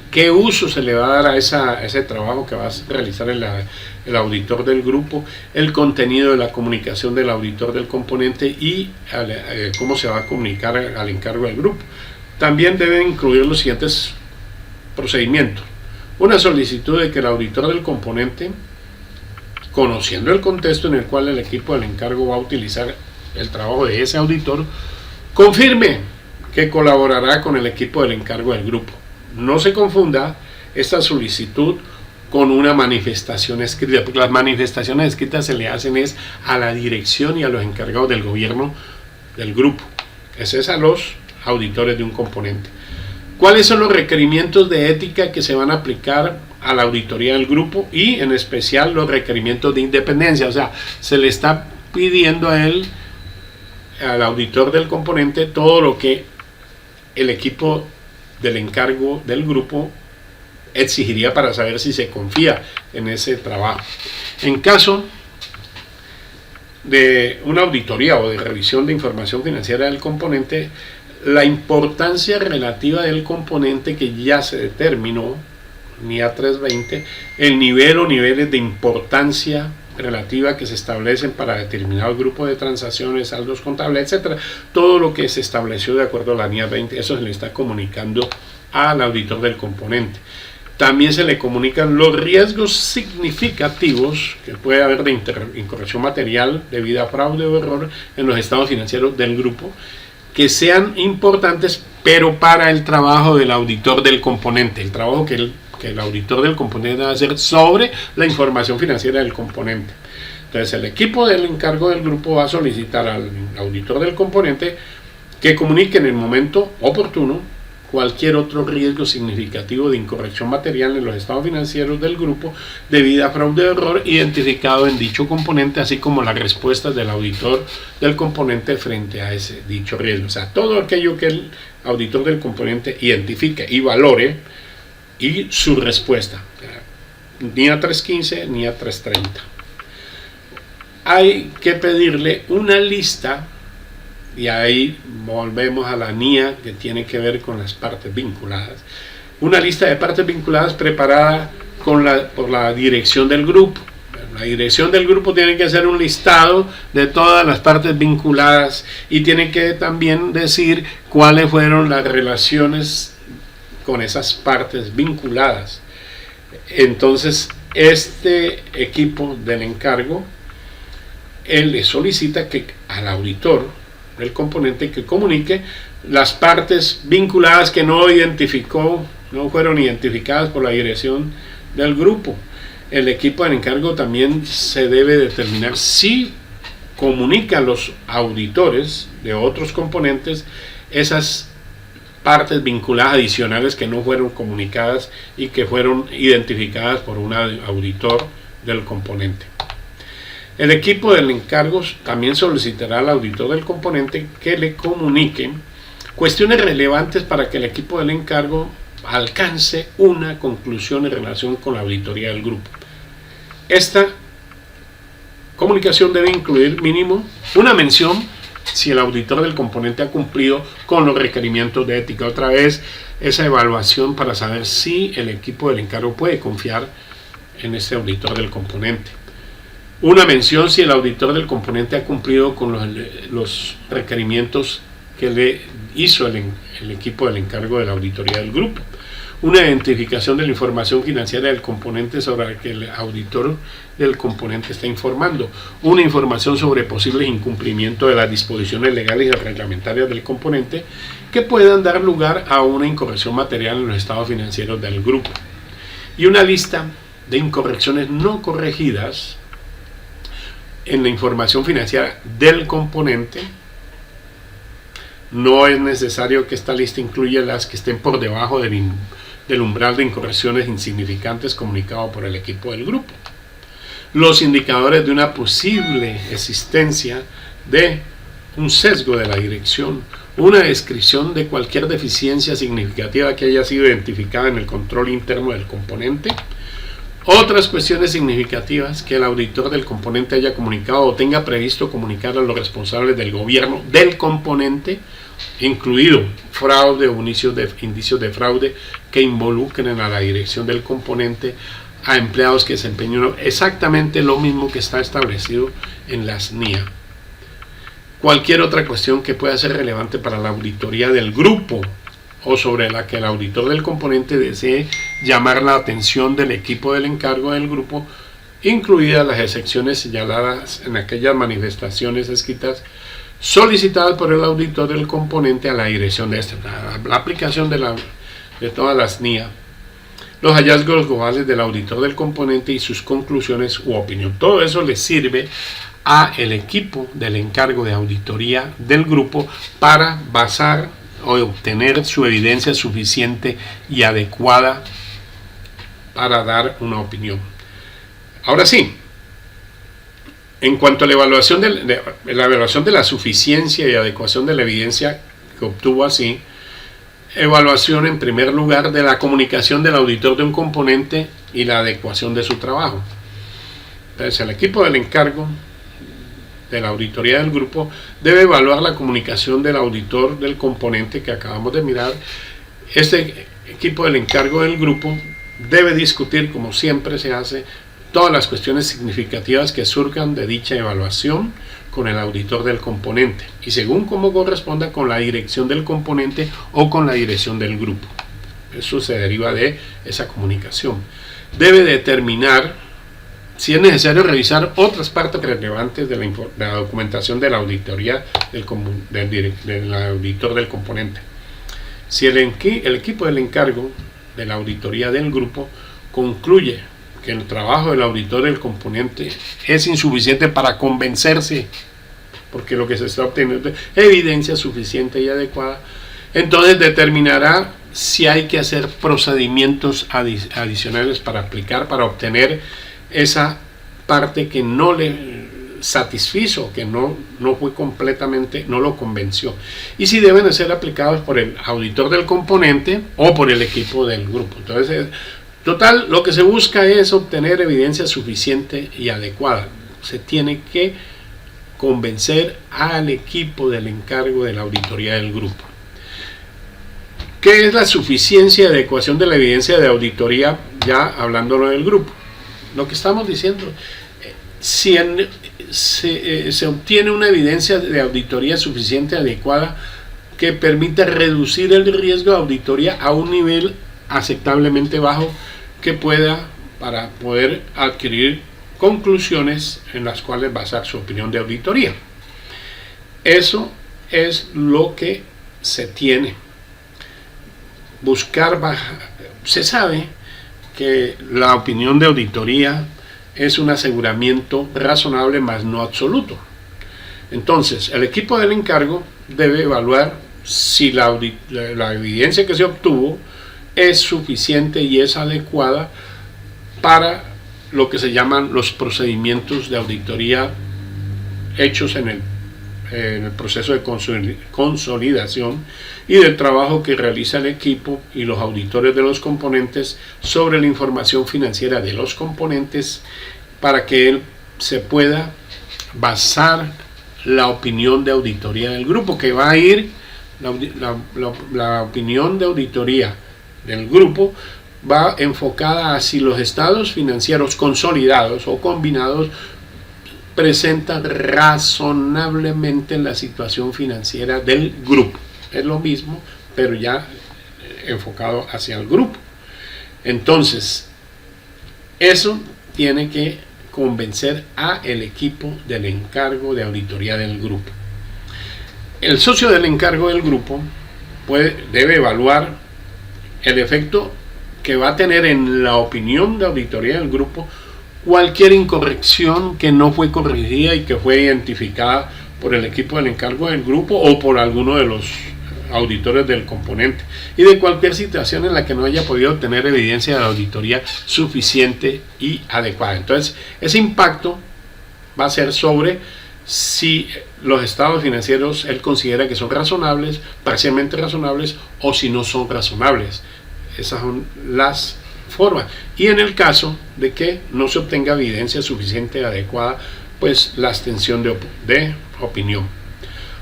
qué uso se le va a dar a ese trabajo que va a realizar el auditor del grupo, el contenido de la comunicación del auditor del componente y cómo se va a comunicar al encargo del grupo. También deben incluir los siguientes procedimientos: una solicitud de que el auditor del componente, conociendo el contexto en el cual el equipo del encargo va a utilizar el trabajo de ese auditor, confirme que colaborará con el equipo del encargo del grupo. No se confunda esta solicitud con una manifestación escrita, porque las manifestaciones escritas se le hacen a la dirección y a los encargados del gobierno del grupo. Ese es a los auditores de un componente. ¿Cuáles son los requerimientos de ética que se van a aplicar a la auditoría del grupo? Y en especial los requerimientos de independencia. O sea, se le está pidiendo al auditor del componente, todo lo que el equipo del encargo del grupo exigiría para saber si se confía en ese trabajo. En caso de una auditoría o de revisión de información financiera del componente, la importancia relativa del componente que ya se determinó, NIA 320, el nivel o niveles de importancia relativa que se establecen para determinado grupo de transacciones, saldos contables, etcétera. Todo lo que se estableció de acuerdo a la NIA 20, eso se le está comunicando al auditor del componente. También se le comunican los riesgos significativos que puede haber de incorrección material debido a fraude o error en los estados financieros del grupo, que sean importantes, pero para el trabajo del auditor del componente, el trabajo que el auditor del componente va a hacer sobre la información financiera del componente. Entonces el equipo del encargo del grupo va a solicitar al auditor del componente que comunique en el momento oportuno cualquier otro riesgo significativo de incorrección material en los estados financieros del grupo debido a fraude o error identificado en dicho componente, así como las respuestas del auditor del componente frente a ese dicho riesgo. O sea, todo aquello que el auditor del componente identifique y valore, y su respuesta, NIA 315, NIA 330. Hay que pedirle una lista, y ahí volvemos a la NIA que tiene que ver con las partes vinculadas. Una lista de partes vinculadas preparada por la dirección del grupo. La dirección del grupo tiene que hacer un listado de todas las partes vinculadas y tiene que también decir cuáles fueron las relaciones con esas partes vinculadas. Entonces este equipo del encargo, él le solicita que al auditor del componente que comunique las partes vinculadas que no fueron identificadas por la dirección del grupo. El equipo del encargo también se debe determinar si comunica a los auditores de otros componentes esas partes vinculadas adicionales que no fueron comunicadas y que fueron identificadas por un auditor del componente. El equipo del encargo también solicitará al auditor del componente que le comunique cuestiones relevantes para que el equipo del encargo alcance una conclusión en relación con la auditoría del grupo. Esta comunicación debe incluir mínimo una mención si el auditor del componente ha cumplido con los requerimientos de ética. Otra vez, esa evaluación para saber si el equipo del encargo puede confiar en ese auditor del componente. Una mención si el auditor del componente ha cumplido con los requerimientos que le hizo el equipo del encargo de la auditoría del grupo. Una identificación de la información financiera del componente sobre la que el auditor del componente está informando. Una información sobre posibles incumplimientos de las disposiciones legales y reglamentarias del componente que puedan dar lugar a una incorrección material en los estados financieros del grupo. Y una lista de incorrecciones no corregidas en la información financiera del componente. No es necesario que esta lista incluya las que estén por debajo del umbral de incorrecciones insignificantes comunicado por el equipo del grupo. Los indicadores de una posible existencia de un sesgo de la dirección, una descripción de cualquier deficiencia significativa que haya sido identificada en el control interno del componente, otras cuestiones significativas que el auditor del componente haya comunicado o tenga previsto comunicar a los responsables del gobierno del componente, incluido fraude o indicios de fraude que involucren a la dirección del componente, a empleados que desempeñan exactamente lo mismo que está establecido en las NIA. Cualquier otra cuestión que pueda ser relevante para la auditoría del grupo o sobre la que el auditor del componente desee llamar la atención del equipo del encargo del grupo, incluidas las excepciones señaladas en aquellas manifestaciones escritas solicitadas por el auditor del componente a la dirección de la aplicación de todas las NIA, los hallazgos globales del auditor del componente y sus conclusiones u opinión. Todo eso le sirve a el equipo del encargo de auditoría del grupo para basar o obtener su evidencia suficiente y adecuada para dar una opinión. Ahora sí, en cuanto a la evaluación de la suficiencia y adecuación de la evidencia que obtuvo así, evaluación en primer lugar de la comunicación del auditor de un componente y la adecuación de su trabajo. Entonces el equipo del encargo de la auditoría del grupo debe evaluar la comunicación del auditor del componente que acabamos de mirar. Este equipo del encargo del grupo debe discutir, como siempre se hace, todas las cuestiones significativas que surjan de dicha evaluación con el auditor del componente y según como corresponda con la dirección del componente o con la dirección del grupo. Eso se deriva de esa comunicación. Debe determinar si es necesario revisar otras partes relevantes de la documentación de la auditoría del auditor del componente. Si el equipo del encargo de la auditoría del grupo concluye que el trabajo del auditor del componente es insuficiente para convencerse, porque lo que se está obteniendo es evidencia suficiente y adecuada, entonces determinará si hay que hacer procedimientos adicionales para aplicar, para obtener esa parte que no le satisfizo, que no fue completamente, no lo convenció, y si deben de ser aplicados por el auditor del componente o por el equipo del grupo. Entonces, total, lo que se busca es obtener evidencia suficiente y adecuada. Se tiene que convencer al equipo del encargo de la auditoría del grupo. ¿Qué es la suficiencia y adecuación de la evidencia de auditoría? Ya hablándolo del grupo. Lo que estamos diciendo, si se obtiene una evidencia de auditoría suficiente y adecuada que permita reducir el riesgo de auditoría a un nivel aceptablemente bajo que pueda, para poder adquirir conclusiones en las cuales basar su opinión de auditoría. Eso es lo que se tiene. Se sabe que la opinión de auditoría es un aseguramiento razonable, mas no absoluto. Entonces, el equipo del encargo debe evaluar si la evidencia que se obtuvo es suficiente y es adecuada para lo que se llaman los procedimientos de auditoría hechos en el proceso de consolidación y del trabajo que realiza el equipo y los auditores de los componentes sobre la información financiera de los componentes, para que él se pueda basar la opinión de auditoría del grupo, que va a ir, la opinión de auditoría del grupo va enfocada a si los estados financieros consolidados o combinados presentan razonablemente la situación financiera del grupo. Es lo mismo, pero ya enfocado hacia el grupo. Entonces, eso tiene que convencer a el equipo del encargo de auditoría del grupo. El socio del encargo del grupo debe evaluar el efecto que va a tener en la opinión de auditoría del grupo cualquier incorrección que no fue corregida y que fue identificada por el equipo del encargo del grupo o por alguno de los auditores del componente, y de cualquier situación en la que no haya podido obtener evidencia de auditoría suficiente y adecuada. Entonces, ese impacto va a ser sobre si los estados financieros él considera que son razonables, parcialmente razonables, o si no son razonables. Esas son las formas. Y en el caso de que no se obtenga evidencia suficiente y adecuada, pues la abstención de opinión.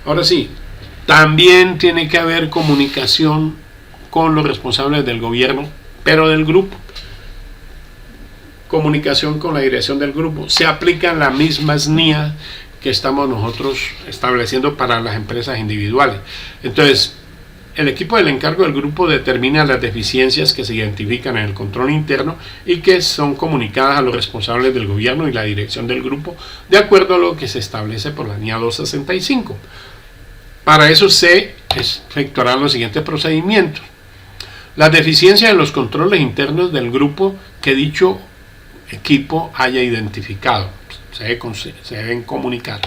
Ahora sí, también tiene que haber comunicación con los responsables del gobierno, pero del grupo. Comunicación con la dirección del grupo. Se aplican las mismas NIA que estamos nosotros estableciendo para las empresas individuales. Entonces, el equipo del encargo del grupo determina las deficiencias que se identifican en el control interno y que son comunicadas a los responsables del gobierno y la dirección del grupo de acuerdo a lo que se establece por la NIA 265. Para eso se efectuarán los siguientes procedimientos. Las deficiencias en los controles internos del grupo que dicho equipo haya identificado se deben comunicar.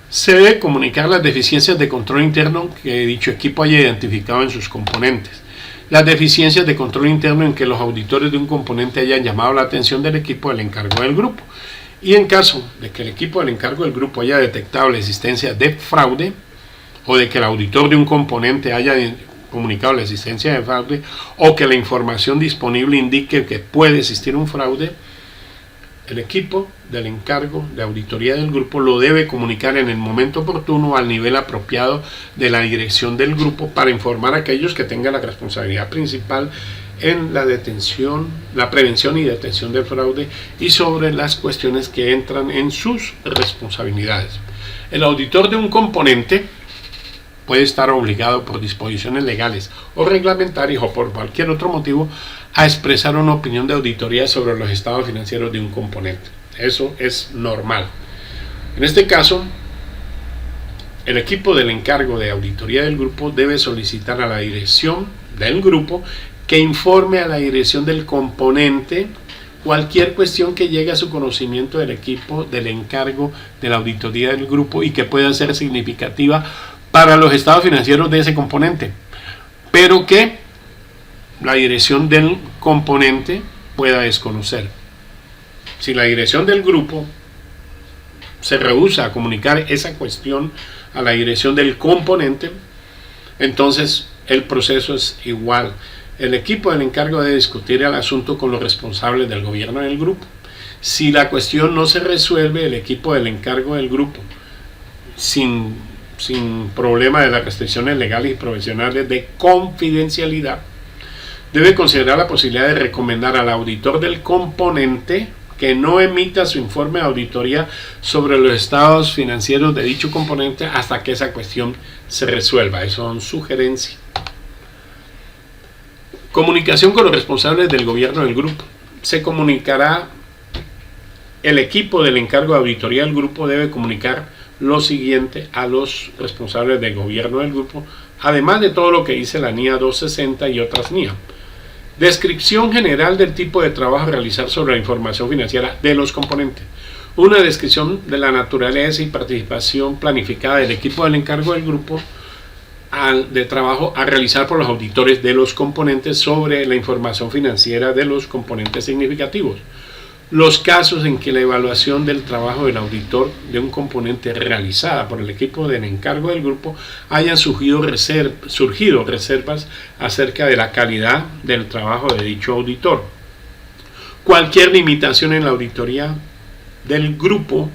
Se debe comunicar las deficiencias de control interno que dicho equipo haya identificado en sus componentes. Las deficiencias de control interno en que los auditores de un componente hayan llamado la atención del equipo del encargo del grupo. Y en caso de que el equipo del encargo del grupo haya detectado la existencia de fraude, o de que el auditor de un componente haya comunicado la existencia de fraude, o que la información disponible indique que puede existir un fraude, El equipo del encargo de auditoría del grupo lo debe comunicar en el momento oportuno al nivel apropiado de la dirección del grupo para informar a aquellos que tengan la responsabilidad principal en la detención, la prevención y detención del fraude y sobre las cuestiones que entran en sus responsabilidades. El auditor de un componente puede estar obligado por disposiciones legales o reglamentarias o por cualquier otro motivo a expresar una opinión de auditoría sobre los estados financieros de un componente. Eso es normal. En este caso, el equipo del encargo de auditoría del grupo debe solicitar a la dirección del grupo que informe a la dirección del componente cualquier cuestión que llegue a su conocimiento del equipo del encargo de la auditoría del grupo y que pueda ser significativa para los estados financieros de ese componente, pero que la dirección del componente pueda desconocer. Si la dirección del grupo se rehúsa a comunicar esa cuestión a la dirección del componente, entonces el proceso es igual. El equipo del encargo debe discutir el asunto con los responsables del gobierno del grupo. Si la cuestión no se resuelve, el equipo del encargo del grupo, sin problema de las restricciones legales y profesionales de confidencialidad, debe considerar la posibilidad de recomendar al auditor del componente que no emita su informe de auditoría sobre los estados financieros de dicho componente hasta que esa cuestión se resuelva. Eso son sugerencias. Comunicación con los responsables del gobierno del grupo. Se comunicará, el equipo del encargo de auditoría del grupo debe comunicar lo siguiente a los responsables del gobierno del grupo, además de todo lo que dice la NIA 260 y otras NIA. Descripción general del tipo de trabajo a realizar sobre la información financiera de los componentes. Una descripción de la naturaleza y participación planificada del equipo del encargo del grupo de trabajo a realizar por los auditores de los componentes sobre la información financiera de los componentes significativos. Los casos en que la evaluación del trabajo del auditor de un componente realizada por el equipo del encargo del grupo hayan surgido reservas acerca de la calidad del trabajo de dicho auditor. Cualquier limitación en la auditoría del grupo,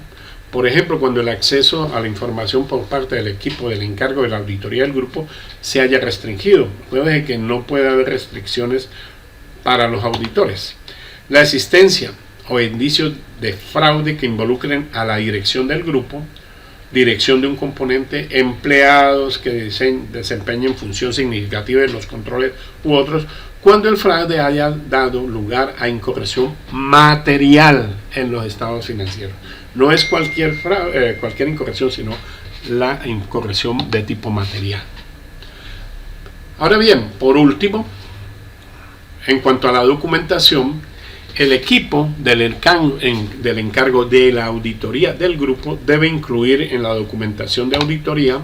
por ejemplo, cuando el acceso a la información por parte del equipo del encargo de la auditoría del grupo se haya restringido. Puede que no pueda haber restricciones para los auditores. La existencia o indicios de fraude que involucren a la dirección del grupo, dirección de un componente, empleados que desempeñen función significativa en los controles u otros, cuando el fraude haya dado lugar a incorrección material en los estados financieros. No es cualquier incorrección, sino la incorrección de tipo material. Ahora bien, por último, en cuanto a la documentación, el equipo del encargo de la auditoría del grupo debe incluir en la documentación de auditoría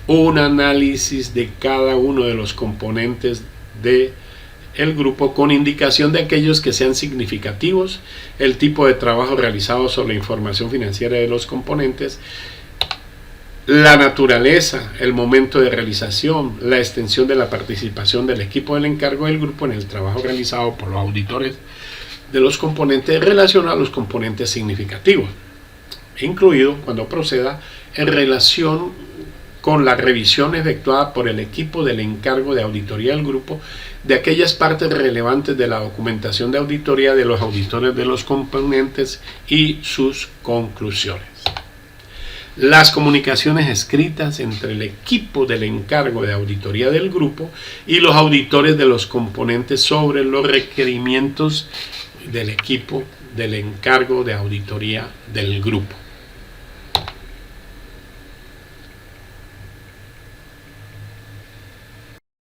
un análisis de cada uno de los componentes del grupo con indicación de aquellos que sean significativos, el tipo de trabajo realizado sobre la información financiera de los componentes, la naturaleza, el momento de realización, la extensión de la participación del equipo del encargo del grupo en el trabajo realizado por los auditores de los componentes en relación a los componentes significativos, incluido, cuando proceda, en relación con la revisión efectuada por el equipo del encargo de auditoría del grupo de aquellas partes relevantes de la documentación de auditoría de los auditores de los componentes y sus conclusiones. Las comunicaciones escritas entre el equipo del encargo de auditoría del grupo y los auditores de los componentes sobre los requerimientos del equipo del encargo de auditoría del grupo.